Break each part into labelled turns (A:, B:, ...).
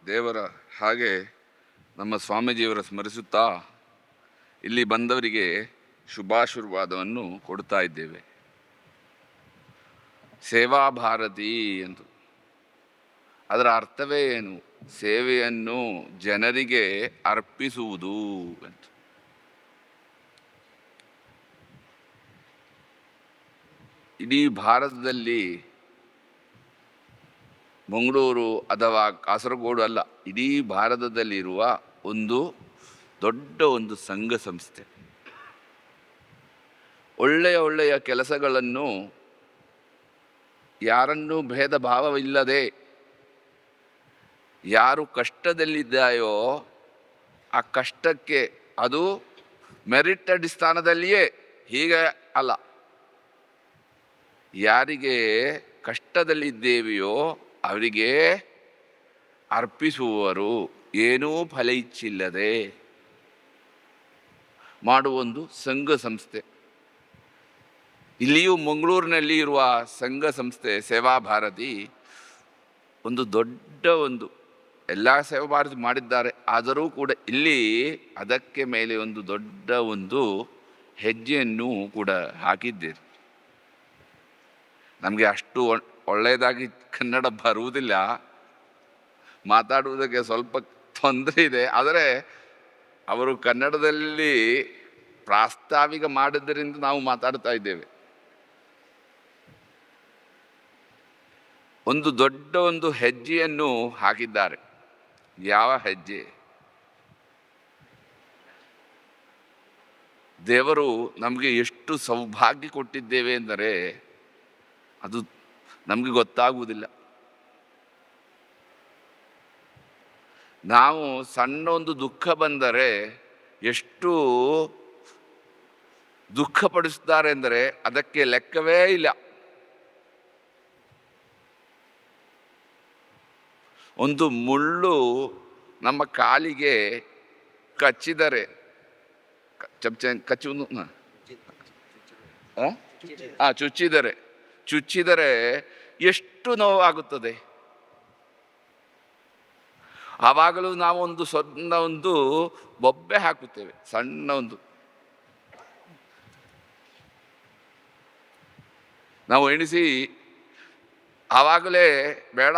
A: ದೇವರ ಹಾಗೆ ನಮ್ಮ ಸ್ವಾಮೀಜಿಯವರ ಸ್ಮರಿಸುತ್ತಾ ಇಲ್ಲಿ ಬಂದವರಿಗೆ ಶುಭಾಶೀರ್ವಾದವನ್ನು ಕೊಡ್ತಾ ಇದ್ದೇವೆ. ಸೇವಾ ಭಾರತಿ ಎಂದು ಅದರ ಅರ್ಥವೇ ಏನು? ಸೇವೆಯನ್ನು ಜನರಿಗೆ ಅರ್ಪಿಸುವುದು ಅಂತ. ಇಡೀ ಭಾರತದಲ್ಲಿ ಮಂಗಳೂರು ಅಥವಾ ಕಾಸರಗೋಡು ಅಲ್ಲ, ಇಡೀ ಭಾರತದಲ್ಲಿರುವ ದೊಡ್ಡ ಸಂಘ ಸಂಸ್ಥೆ. ಒಳ್ಳೆಯ ಕೆಲಸಗಳನ್ನು ಯಾರನ್ನೂ ಭೇದ ಭಾವವಿಲ್ಲದೆ ಯಾರು ಕಷ್ಟದಲ್ಲಿದ್ದಾಯೋ ಆ ಕಷ್ಟಕ್ಕೆ ಅದು ಮೆರಿಟ್ ಅಡಿಸ್ಥಾನದಲ್ಲಿಯೇ, ಹೀಗೆ ಅಲ್ಲ, ಯಾರಿಗೆ ಕಷ್ಟದಲ್ಲಿದ್ದೇವೆಯೋ ಅವರಿಗೆ ಅರ್ಪಿಸುವವರು, ಏನೂ ಫಲ ಇಚ್ಛಿಲ್ಲದೆ ಮಾಡುವೊಂದು ಸಂಘ ಸಂಸ್ಥೆ. ಇಲ್ಲಿಯೂ ಮಂಗಳೂರಿನಲ್ಲಿ ಇರುವ ಸಂಘ ಸಂಸ್ಥೆ ಸೇವಾ ಭಾರತಿ ದೊಡ್ಡ ಎಲ್ಲ ಸೇವಾ ಭಾರತಿ ಮಾಡಿದ್ದಾರೆ. ಆದರೂ ಕೂಡ ಇಲ್ಲಿ ಅದಕ್ಕೆ ಮೇಲೆ ದೊಡ್ಡ ಹೆಜ್ಜೆಯನ್ನು ಕೂಡ ಹಾಕಿದ್ದೀರಿ. ನಮಗೆ ಅಷ್ಟು ಒಳ್ಳೆಯದಾಗಿ ಕನ್ನಡ ಬರುವುದಿಲ್ಲ, ಮಾತಾಡುವುದಕ್ಕೆ ಸ್ವಲ್ಪ ತೊಂದರೆ ಇದೆ. ಆದರೆ ಅವರು ಕನ್ನಡದಲ್ಲಿ ಪ್ರಾಸ್ತಾವಿಕ ಮಾಡಿದ್ದರಿಂದ ನಾವು ಮಾತಾಡ್ತಾ ಇದ್ದೇವೆ. ದೊಡ್ಡ ಹೆಜ್ಜೆಯನ್ನು ಹಾಕಿದ್ದಾರೆ. ಯಾವ ಹೆಜ್ಜೆ? ದೇವರು ನಮಗೆ ಎಷ್ಟು ಸೌಭಾಗ್ಯ ಕೊಟ್ಟಿದ್ದೇವೆ ಎಂದರೆ ಅದು ನಮಗೆ ಗೊತ್ತಾಗುವುದಿಲ್ಲ. ನಾವು ಸಣ್ಣ ದುಃಖ ಬಂದರೆ ಎಷ್ಟು ದುಃಖಪಡಿಸುತ್ತಾರೆ ಎಂದರೆ ಅದಕ್ಕೆ ಲೆಕ್ಕವೇ ಇಲ್ಲ. ಮುಳ್ಳು ನಮ್ಮ ಕಾಲಿಗೆ ಕಚ್ಚಿದರೆ ಚುಚ್ಚಿದರೆ ಎಷ್ಟು ನೋವಾಗುತ್ತದೆ. ಆವಾಗಲೂ ನಾವು ಸಣ್ಣ ಬೊಬ್ಬೆ ಹಾಕುತ್ತೇವೆ, ಸಣ್ಣ ನಾವು ಎಣಿಸಿ ಆವಾಗಲೇ ಬೇಡ,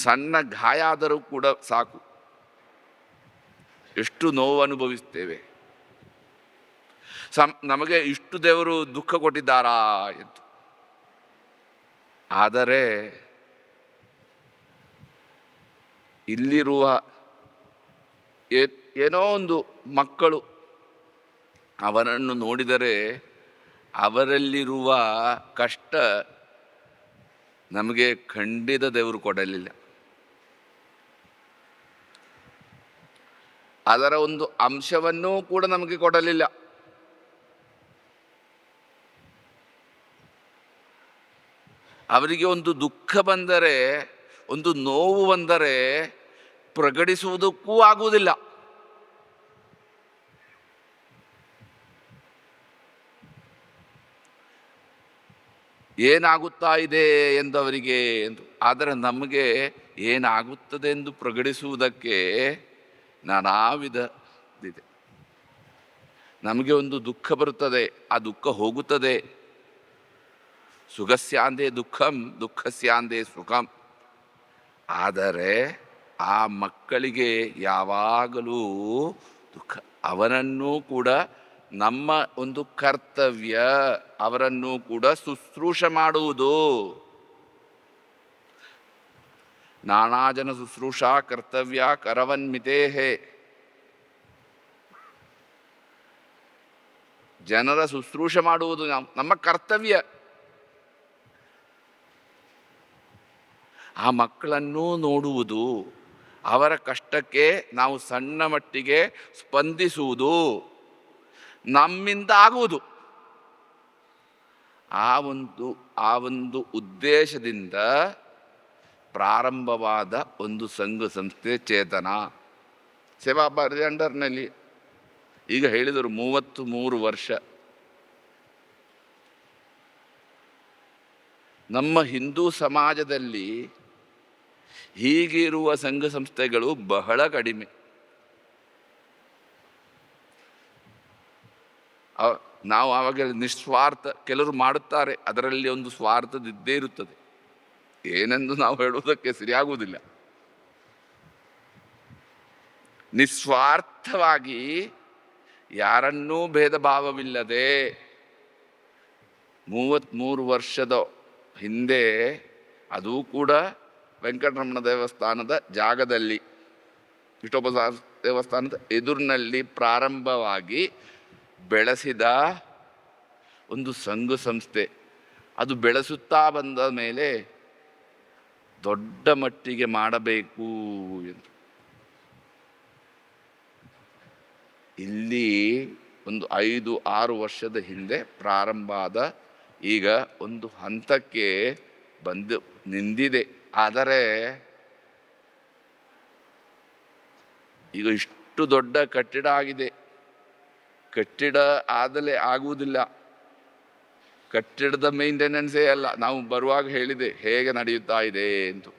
A: ಸಣ್ಣ ಗಾಯ ಆದರೂ ಕೂಡ ಸಾಕು, ಎಷ್ಟು ನೋವು ಅನುಭವಿಸ್ತೇವೆ. ನಮಗೆ ಇಷ್ಟು ದೇವರು ದುಃಖ ಕೊಟ್ಟಿದ್ದಾರಾ ಎಂದು. ಆದರೆ ಇಲ್ಲಿರುವ ಏನೋ ಮಕ್ಕಳು, ಅವರನ್ನು ನೋಡಿದರೆ ಅವರಲ್ಲಿರುವ ಕಷ್ಟ ನಮಗೆ ಖಂಡಿತ ದೇವರು ಕೊಡಲಿಲ್ಲ. ಅದರ ಅಂಶವನ್ನೂ ಕೂಡ ನಮಗೆ ಕೊಡಲಿಲ್ಲ. ಅವರಿಗೆ ದುಃಖ ಬಂದರೆ, ನೋವು ಬಂದರೆ ಪ್ರಕಟಿಸುವುದಕ್ಕೂ ಆಗುವುದಿಲ್ಲ. ಏನಾಗುತ್ತಾ ಇದೆ ಎಂದು ಅವರಿಗೆ ಆದರೆ ನಮಗೆ ಏನಾಗುತ್ತದೆ ಎಂದು ಪ್ರಕಟಿಸುವುದಕ್ಕೆ ನಾನಾ ವಿಧದಿದೆ. ನಮಗೆ ದುಃಖ ಬರುತ್ತದೆ, ಆ ದುಃಖ ಹೋಗುತ್ತದೆ. ಸುಖಸ್ಯಾಂದೇ ದುಃಖಂ, ದುಃಖಸ್ಯಾಂದೇ ಸುಖಂ. ಆದರೆ ಆ ಮಕ್ಕಳಿಗೆ ಯಾವಾಗಲೂ ದುಃಖ. ಅವನನ್ನೂ ಕೂಡ ನಮ್ಮ ಕರ್ತವ್ಯ, ಅವರನ್ನು ಕೂಡ ಶುಶ್ರೂಷೆ ಮಾಡುವುದು. ನಾನಾ ಜನ ಶುಶ್ರೂಷಾ ಕರ್ತವ್ಯ ಕರವನ್ಮಿತೇಹೇ. ಜನರ ಶುಶ್ರೂಷೆ ಮಾಡುವುದು ನಮ್ಮ ಕರ್ತವ್ಯ. ಆ ಮಕ್ಕಳನ್ನೂ ನೋಡುವುದು, ಅವರ ಕಷ್ಟಕ್ಕೆ ನಾವು ಸಣ್ಣ ಮಟ್ಟಿಗೆ ಸ್ಪಂದಿಸುವುದು ನಮ್ಮಿಂದ ಆಗುವುದು. ಆ ಉದ್ದೇಶದಿಂದ ಪ್ರಾರಂಭವಾದ ಸಂಘ ಸಂಸ್ಥೆ ಚೇತನ ಸೇವಾ ಭಾರತಿ ಅಂಡರ್ನಲ್ಲಿ. ಈಗ ಹೇಳಿದರು 33 ವರ್ಷ. ನಮ್ಮ ಹಿಂದೂ ಸಮಾಜದಲ್ಲಿ ಹೀಗಿರುವ ಸಂಘ ಸಂಸ್ಥೆಗಳು ಬಹಳ ಕಡಿಮೆ. ನಾವು ಆವಾಗ ನಿಸ್ವಾರ್ಥ, ಕೆಲವರು ಮಾಡುತ್ತಾರೆ, ಅದರಲ್ಲಿ ಒಂದು ಸ್ವಾರ್ಥದಿದ್ದೇ ಇರುತ್ತದೆ, ಏನೆಂದು ನಾವು ಹೇಳುವುದಕ್ಕೆ ಸರಿಯಾಗುವುದಿಲ್ಲ. ನಿಸ್ವಾರ್ಥವಾಗಿ ಯಾರನ್ನೂ ಭೇದ ಭಾವವಿಲ್ಲದೆ 33 ವರ್ಷದ ಹಿಂದೆ, ಅದೂ ಕೂಡ ವೆಂಕಟರಮಣ ದೇವಸ್ಥಾನದ ಜಾಗದಲ್ಲಿ, ವಿಠೋಬ ದೇವಸ್ಥಾನದ ಎದುರಿನಲ್ಲಿ ಪ್ರಾರಂಭವಾಗಿ ಬೆಳೆಸಿದ ಒಂದು ಸಂಘ ಸಂಸ್ಥೆ. ಅದು ಬೆಳೆಸುತ್ತಾ ಬಂದ ಮೇಲೆ ದೊಡ್ಡ ಮಟ್ಟಿಗೆ ಮಾಡಬೇಕು ಎಂದು ಇಲ್ಲಿ ಒಂದು 5-6 ವರ್ಷದ ಹಿಂದೆ ಪ್ರಾರಂಭ ಆದ, ಈಗ ಒಂದು ಹಂತಕ್ಕೆ ಬಂದು ನಿಂದಿದೆ. ಆದರೆ ಈಗ ಇಷ್ಟು ದೊಡ್ಡ ಕಟ್ಟಡ ಆಗಿದೆ. ಕಟ್ಟಡ ಆದಲೇ ಆಗುವುದಿಲ್ಲ, ಕಟ್ಟಡದ ಮೇಂಟೆನೆನ್ಸೇ ಅಲ್ಲ. ನಾವು ಬರುವಾಗ ಹೇಳಿದೆ ಹೇಗೆ ನಡೆಯುತ್ತಾ ಇದೆ ಎಂದು.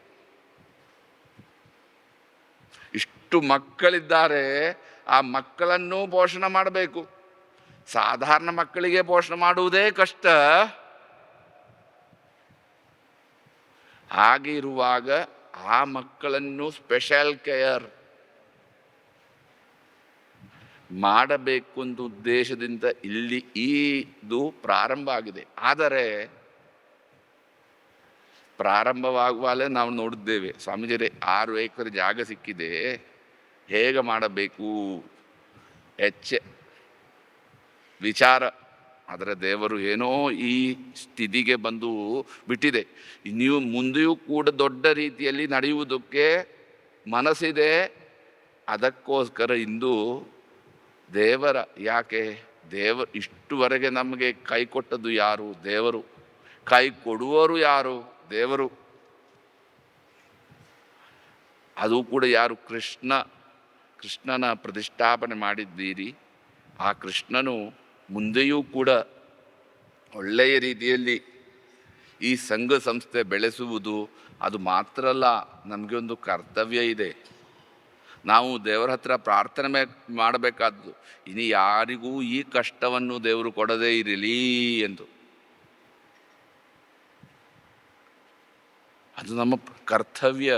A: ಇಷ್ಟು ಮಕ್ಕಳಿದ್ದಾರೆ, ಆ ಮಕ್ಕಳನ್ನು ಪೋಷಣೆ ಮಾಡಬೇಕು. ಸಾಧಾರಣ ಮಕ್ಕಳಿಗೆ ಪೋಷಣೆ ಮಾಡುವುದೇ ಕಷ್ಟ. ಹಾಗೆ ಇರುವಾಗ ಆ ಮಕ್ಕಳನ್ನು ಸ್ಪೆಷಲ್ ಕೇರ್ ಮಾಡಬೇಕು ಅಂತ ಉದ್ದೇಶದಿಂದ ಇಲ್ಲಿ ಇದು ಪ್ರಾರಂಭ ಆಗಿದೆ. ಆದರೆ ಪ್ರಾರಂಭವಾಗುವಾಗಲೇ ನಾವು ನೋಡಿದ್ದೇವೆ, ಸ್ವಾಮೀಜಿಯರೇ 6 ಎಕರೆ ಜಾಗ ಸಿಕ್ಕಿದೆ, ಹೇಗೆ ಮಾಡಬೇಕು ವಿಚಾರ. ಆದರೆ ದೇವರು ಏನೋ ಈ ಸ್ಥಿತಿಗೆ ಬಂದು ಬಿಟ್ಟಿದೆ. ನೀವು ಮುಂದೆಯೂ ಕೂಡ ದೊಡ್ಡ ರೀತಿಯಲ್ಲಿ ನಡೆಯುವುದಕ್ಕೆ ಮನಸ್ಸಿದೆ. ಅದಕ್ಕೋಸ್ಕರ ಇಂದು ದೇವರ, ಯಾಕೆ ಇಷ್ಟುವರೆಗೆ ನಮಗೆ ಕೈ ಕೊಟ್ಟದ್ದು ಯಾರು? ದೇವರು. ಕೈ ಕೊಡುವರು ಯಾರು? ದೇವರು. ಅದು ಕೂಡ ಯಾರು? ಕೃಷ್ಣನ ಪ್ರತಿಷ್ಠಾಪನೆ ಮಾಡಿದ್ದೀರಿ. ಆ ಕೃಷ್ಣನು ಮುಂದೆಯೂ ಕೂಡ ಒಳ್ಳೆಯ ರೀತಿಯಲ್ಲಿ ಈ ಸಂಘ ಸಂಸ್ಥೆ ಬೆಳೆಸುವುದು, ಅದು ಮಾತ್ರ ಅಲ್ಲ, ನಮಗೆ ಒಂದು ಕರ್ತವ್ಯ ಇದೆ. ನಾವು ದೇವರ ಹತ್ರ ಪ್ರಾರ್ಥನೆ ಮಾಡಬೇಕಾದ್ದು, ಇನ್ನು ಯಾರಿಗೂ ಈ ಕಷ್ಟವನ್ನು ದೇವರು ಕೊಡದೇ ಇರಲಿ ಎಂದು. ಅದು ನಮ್ಮ ಕರ್ತವ್ಯ.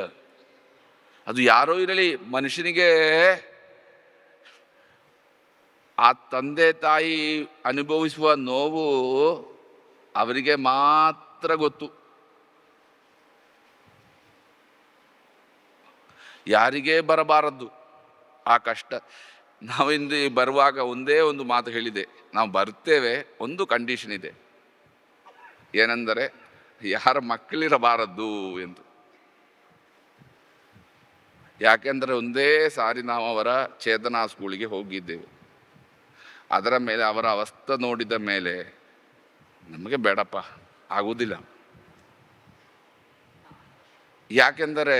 A: ಅದು ಯಾರೋ ಇರಲಿ, ಮನುಷ್ಯನಿಗೆ ಆ ತಂದೆ ತಾಯಿ ಅನುಭವಿಸುವ ನೋವು ಅವರಿಗೆ ಮಾತ್ರ ಗೊತ್ತು. ಯಾರಿಗೇ ಬರಬಾರದು ಆ ಕಷ್ಟ. ನಾವಿಂದು ಬರುವಾಗ ಒಂದೇ ಒಂದು ಮಾತು ಹೇಳಿದೆ, ನಾವು ಬರ್ತೇವೆ, ಒಂದು ಕಂಡೀಷನ್ ಇದೆ, ಏನೆಂದರೆ ಯಾರ ಮಕ್ಕಳಿರಬಾರದ್ದು ಎಂದು. ಯಾಕೆಂದರೆ ಒಂದೇ ಸಾರಿ ನಾವು ಅವರ ಚೇತನಾ ಸ್ಕೂಲಿಗೆ ಹೋಗಿದ್ದೇವೆ. ಅದರ ಮೇಲೆ ಅವರ ಅವಸ್ಥೆ ನೋಡಿದ ಮೇಲೆ ನಮಗೆ ಬೇಡಪ್ಪ, ಆಗುವುದಿಲ್ಲ. ಯಾಕೆಂದರೆ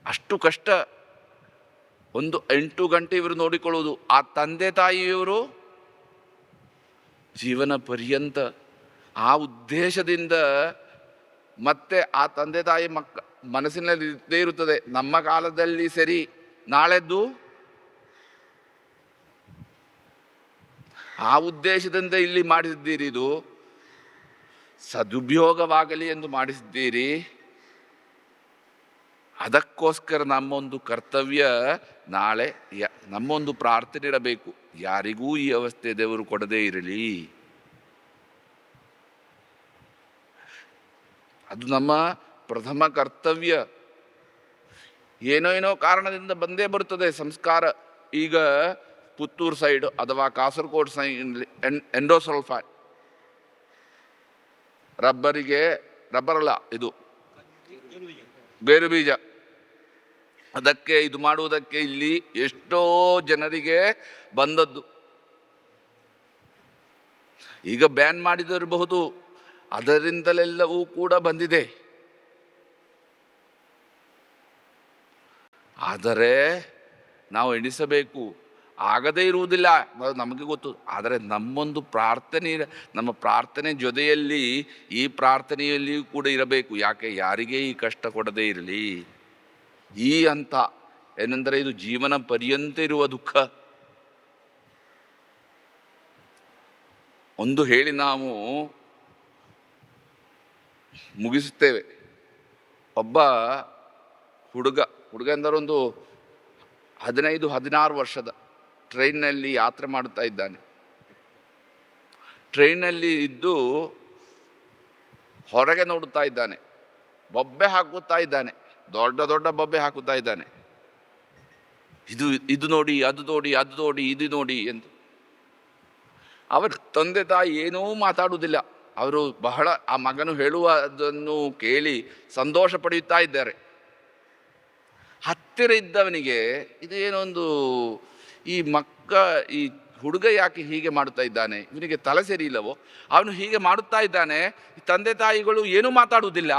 A: ಅಷ್ಟು ಕಷ್ಟ. ಒಂದು 8 ಗಂಟೆ ಇವರು ನೋಡಿಕೊಳ್ಳುವುದು. ಆ ತಂದೆ ತಾಯಿಯವರು ಜೀವನ ಪರ್ಯಂತ ಆ ಉದ್ದೇಶದಿಂದ, ಮತ್ತೆ ಆ ತಂದೆ ತಾಯಿ ಮನಸ್ಸಿನಲ್ಲಿ ಇದ್ದೇ ಇರುತ್ತದೆ, ನಮ್ಮ ಕಾಲದಲ್ಲಿ ಸರಿ, ನಾಳೆದ್ದು ಆ ಉದ್ದೇಶದಿಂದ ಇಲ್ಲಿ ಮಾಡಿಸಿದ್ದೀರಿ. ಇದು ಸದುಪಯೋಗವಾಗಲಿ ಎಂದು ಮಾಡಿಸಿದ್ದೀರಿ. ಅದಕ್ಕೋಸ್ಕರ ನಮ್ಮೊಂದು ಕರ್ತವ್ಯ, ನಾಳೆ ನಮ್ಮೊಂದು ಪ್ರಾರ್ಥನೆ ಇರಬೇಕು, ಯಾರಿಗೂ ಈ ಅವಸ್ಥೆ ದೇವರು ಕೊಡದೇ ಇರಲಿ. ಅದು ನಮ್ಮ ಪ್ರಥಮ ಕರ್ತವ್ಯ. ಏನೋ ಕಾರಣದಿಂದ ಬಂದೇ ಬರುತ್ತದೆ ಸಂಸ್ಕಾರ. ಈಗ ಪುತ್ತೂರು ಸೈಡ್ ಅಥವಾ ಕಾಸರಗೋಡು ಸೈಡ್ ಎಂಡೋಸಲ್ಫಾನ್, ರಬ್ಬರಲ್ಲ, ಇದು ಬೇರು ಬೀಜ, ಅದಕ್ಕೆ ಇದು ಮಾಡುವುದಕ್ಕೆ ಇಲ್ಲಿ ಎಷ್ಟೋ ಜನರಿಗೆ ಬಂದದ್ದು. ಈಗ ಬ್ಯಾನ್ ಮಾಡಿದಿರಬಹುದು, ಅದರಿಂದಲೆಲ್ಲವೂ ಕೂಡ ಬಂದಿದೆ. ಆದರೆ ನಾವು ಎಣಿಸಬೇಕು, ಆಗದೇ ಇರುವುದಿಲ್ಲ, ಅದು ನಮಗೆ ಗೊತ್ತು. ಆದರೆ ನಮ್ಮ ಪ್ರಾರ್ಥನೆ ಜೊತೆಯಲ್ಲಿ ಈ ಪ್ರಾರ್ಥನೆಯಲ್ಲಿಯೂ ಕೂಡ ಇರಬೇಕು. ಯಾಕೆ? ಯಾರಿಗೇ ಈ ಕಷ್ಟ ಕೊಡದೇ ಇರಲಿ. ಈ ಹಂತ ಏನೆಂದರೆ ಇದು ಜೀವನ ಪರ್ಯಂತ ಇರುವ ದುಃಖ. ಒಂದು ಹೇಳಿ ನಾವು ಮುಗಿಸುತ್ತೇವೆ. ಒಬ್ಬ ಹುಡುಗ ಅಂದರೆ ಒಂದು 15-16 ವರ್ಷದ, ಟ್ರೈನ್ನಲ್ಲಿ ಯಾತ್ರೆ ಮಾಡುತ್ತಾ ಇದ್ದಾನೆ. ಟ್ರೈನಲ್ಲಿ ಇದ್ದು ಹೊರಗೆ ನೋಡುತ್ತಾ ಇದ್ದಾನೆ. ಬೊಬ್ಬೆ ಹಾಕುತ್ತಾ ಇದ್ದಾನೆ, ದೊಡ್ಡ ದೊಡ್ಡ ಬೊಬ್ಬೆ ಹಾಕುತ್ತಾ ಇದ್ದಾನೆ. ಇದು ನೋಡಿ, ಅದು ನೋಡಿ, ಅದು ನೋಡಿ, ಇದು ನೋಡಿ ಎಂದು. ಅವರ ತಂದೆ ತಾಯಿ ಏನೂ ಮಾತಾಡುವುದಿಲ್ಲ. ಅವರು ಬಹಳ ಆ ಮಗನು ಹೇಳುವುದನ್ನು ಕೇಳಿ ಸಂತೋಷ ಪಡೆಯುತ್ತಾ ಇದ್ದಾರೆ. ಹತ್ತಿರ ಇದ್ದವನಿಗೆ ಇದು ಏನೊಂದು ಈ ಹುಡುಗ ಯಾಕೆ ಹೀಗೆ ಮಾಡುತ್ತಾ ಇದ್ದಾನೆ, ಇವನಿಗೆ ತಲೆ ಸರಿ ಇಲ್ಲವೋ, ಅವನು ಹೀಗೆ ಮಾಡುತ್ತಾ ಇದ್ದಾನೆ, ಈ ತಂದೆ ತಾಯಿಗಳು ಏನೂ ಮಾತಾಡುವುದಿಲ್ಲ,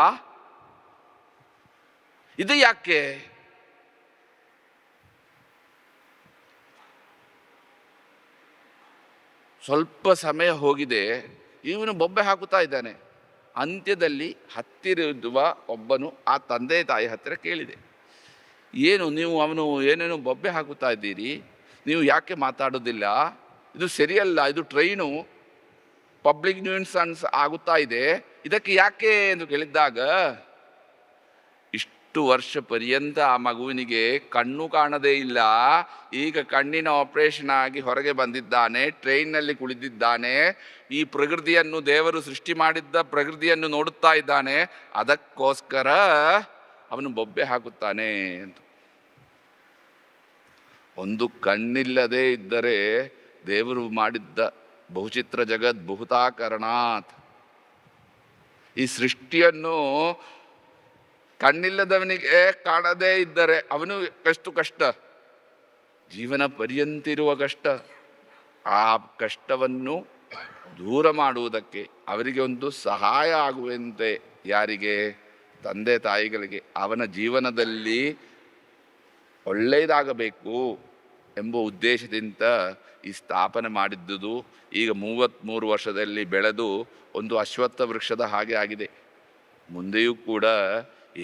A: ಇದು ಯಾಕೆ? ಸ್ವಲ್ಪ ಸಮಯ ಹೋಗಿದೆ, ಇವನು ಬೊಬ್ಬೆ ಹಾಕುತ್ತಾ ಇದ್ದಾನೆ. ಅಂತ್ಯದಲ್ಲಿ ಹತ್ತಿರುವ ಒಬ್ಬನು ಆ ತಂದೆ ತಾಯಿ ಹತ್ತಿರ ಕೇಳಿದೆ, ಏನು ನೀವು ಅವನು ಏನೇನು ಬೊಬ್ಬೆ ಹಾಕುತ್ತಾ ಇದ್ದೀರಿ, ನೀವು ಯಾಕೆ ಮಾತಾಡೋದಿಲ್ಲ, ಇದು ಸರಿಯಲ್ಲ, ಇದು ಟ್ರೈನು ಪಬ್ಲಿಕ್ ನ್ಯೂಸೆನ್ಸ್ ಆಗುತ್ತಾ ಇದೆ, ಇದಕ್ಕೆ ಯಾಕೆ ಎಂದು ಕೇಳಿದ್ದಾಗ, ಇಷ್ಟು ವರ್ಷ ಪರ್ಯಂತ ಆ ಮಗುವಿನಿಗೆ ಕಣ್ಣು ಕಾಣದೇ ಇಲ್ಲ, ಈಗ ಕಣ್ಣಿನ ಆಪರೇಷನ್ ಆಗಿ ಹೊರಗೆ ಬಂದಿದ್ದಾನೆ, ಟ್ರೈನ್ನಲ್ಲಿ ಕುಳಿತಿದ್ದಾನೆ, ಈ ಪ್ರಕೃತಿಯನ್ನು ದೇವರು ಸೃಷ್ಟಿ ಮಾಡಿದ್ದ ಪ್ರಕೃತಿಯನ್ನು ನೋಡುತ್ತಾ ಇದ್ದಾನೆ, ಅದಕ್ಕೋಸ್ಕರ ಅವನು ಬೊಬ್ಬೆ ಹಾಕುತ್ತಾನೆ ಅಂತ. ಒಂದು ಕಣ್ಣಿಲ್ಲದೆ ಇದ್ದರೆ ದೇವರು ಮಾಡಿದ್ದ ಬಹುಚಿತ್ರ ಜಗತ್ ಬಹುತಾಕರಣಾತ್, ಈ ಸೃಷ್ಟಿಯನ್ನು ಕಣ್ಣಿಲ್ಲದವನಿಗೆ ಕಾಣದೇ ಇದ್ದರೆ ಅವನು ಎಷ್ಟು ಕಷ್ಟ, ಜೀವನ ಪರ್ಯಂತಿರುವ ಕಷ್ಟ. ಆ ಕಷ್ಟವನ್ನು ದೂರ ಮಾಡುವುದಕ್ಕೆ ಅವರಿಗೆ ಒಂದು ಸಹಾಯ ಆಗುವಂತೆ, ಯಾರಿಗೆ? ತಂದೆ ತಾಯಿಗಳಿಗೆ ಅವನ ಜೀವನದಲ್ಲಿ ಒಳ್ಳೆಯದಾಗಬೇಕು ಎಂಬ ಉದ್ದೇಶದಿಂದ ಈ ಸ್ಥಾಪನೆ ಮಾಡಿದ್ದುದು. ಈಗ 33 ವರ್ಷದಲ್ಲಿ ಬೆಳೆದು ಒಂದು ಅಶ್ವತ್ಥ ವೃಕ್ಷದ ಹಾಗೆ ಆಗಿದೆ. ಮುಂದೆಯೂ ಕೂಡ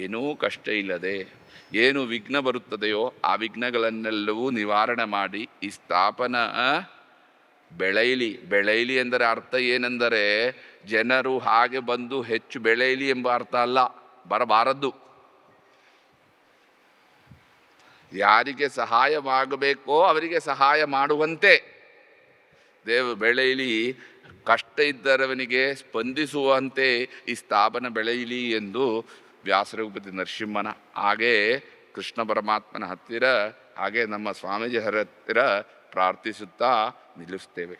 A: ಏನೂ ಕಷ್ಟ ಇಲ್ಲದೆ, ಏನು ವಿಘ್ನ ಬರುತ್ತದೆಯೋ ಆ ವಿಘ್ನಗಳನ್ನೆಲ್ಲವೂ ನಿವಾರಣೆ ಮಾಡಿ ಈ ಸ್ಥಾಪನ ಬೆಳೆಯಲಿ ಎಂದರೆ ಅರ್ಥ ಏನೆಂದರೆ, ಜನರು ಹಾಗೆ ಬಂದು ಹೆಚ್ಚು ಬೆಳೆಯಲಿ ಎಂಬ ಅರ್ಥ ಅಲ್ಲ, ಬರಬಾರದು. ಯಾರಿಗೆ ಸಹಾಯವಾಗಬೇಕೋ ಅವರಿಗೆ ಸಹಾಯ ಮಾಡುವಂತೆ ಬೆಳೆಯಲಿ, ಕಷ್ಟ ಇದ್ದರವನಿಗೆ ಸ್ಪಂದಿಸುವಂತೆ ಈ ಸ್ಥಾಪನ ಬೆಳೆಯಲಿ ಎಂದು ವ್ಯಾಸರಘುಪತಿ ನರಸಿಂಹನ, ಹಾಗೇ ಕೃಷ್ಣ ಪರಮಾತ್ಮನ ಹತ್ತಿರ, ಹಾಗೆ ನಮ್ಮ ಸ್ವಾಮೀಜಿ ಹತ್ತಿರ ಪ್ರಾರ್ಥಿಸುತ್ತಾ ನಿಲ್ಲಿಸ್ತೇವೆ.